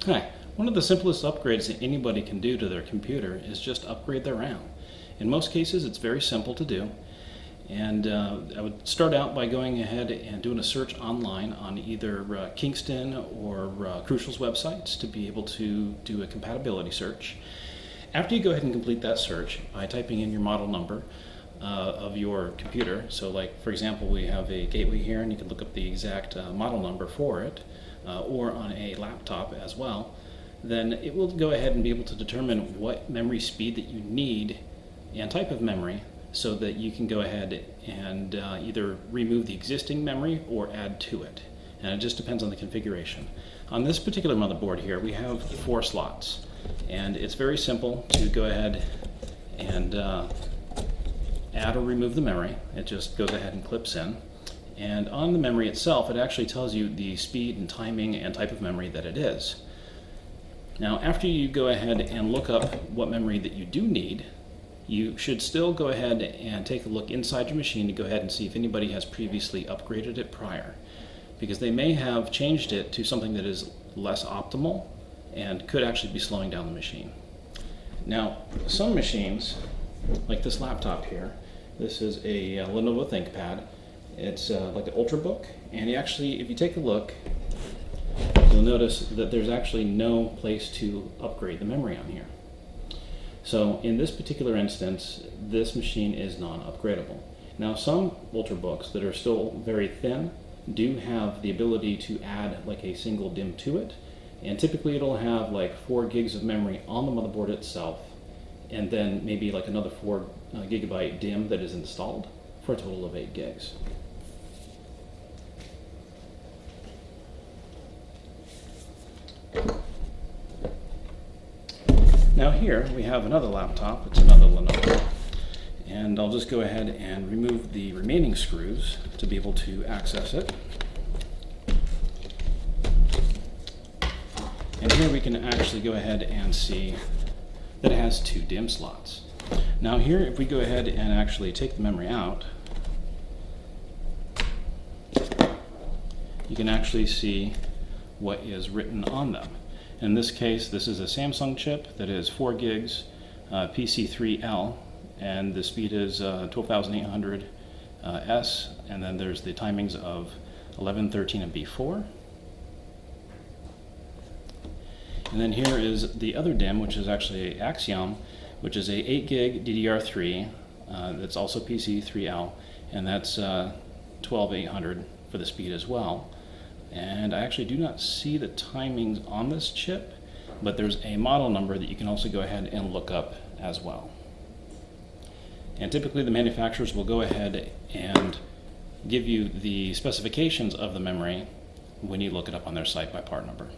Hi. One of the simplest upgrades that anybody can do to their computer is just upgrade their RAM. In most cases, it's very simple to do. And I would start out by going ahead and doing a search online on either Kingston or Crucial's websites to be able to do a compatibility search. After you go ahead and complete that search by typing in your model number of your computer, so like for example we have a Gateway here and you can look up the exact model number for it, or on a laptop as well, then it will go ahead and be able to determine what memory speed that you need and type of memory, so that you can go ahead and either remove the existing memory or add to it. And it just depends on the configuration. On this particular motherboard here, we have 4 slots. And it's very simple to go ahead and add or remove the memory. It just goes ahead and clips in. And on the memory itself, it actually tells you the speed and timing and type of memory that it is. Now, after you go ahead and look up what memory that you do need, you should still go ahead and take a look inside your machine to go ahead and see if anybody has previously upgraded it prior, because they may have changed it to something that is less optimal and could actually be slowing down the machine. Now, some machines, like this laptop here, this is a Lenovo ThinkPad. It's like an Ultrabook, and if you take a look, you'll notice that there's actually no place to upgrade the memory on here. So in this particular instance, this machine is non-upgradable. Now, some Ultrabooks that are still very thin do have the ability to add like a single DIMM to it, and typically it'll have like 4 gigs of memory on the motherboard itself, and then maybe like another 4 gigabyte DIMM that is installed, for a total of 8 gigs. Now here we have another laptop. It's another Lenovo, and I'll just go ahead and remove the remaining screws to be able to access it. And here we can actually go ahead and see that it has 2 DIMM slots. Now here, if we go ahead and actually take the memory out, you can actually see what is written on them. In this case, this is a Samsung chip that is 4 gigs, PC3L, and the speed is 12,800 S, and then there's the timings of 11, 13, and B4. And then here is the other DIMM, which is actually Axiom, which is a 8 gig DDR3, that's also PC3L, and that's 12,800 for the speed as well. And I actually do not see the timings on this chip, but there's a model number that you can also go ahead and look up as well. And typically the manufacturers will go ahead and give you the specifications of the memory when you look it up on their site by part number.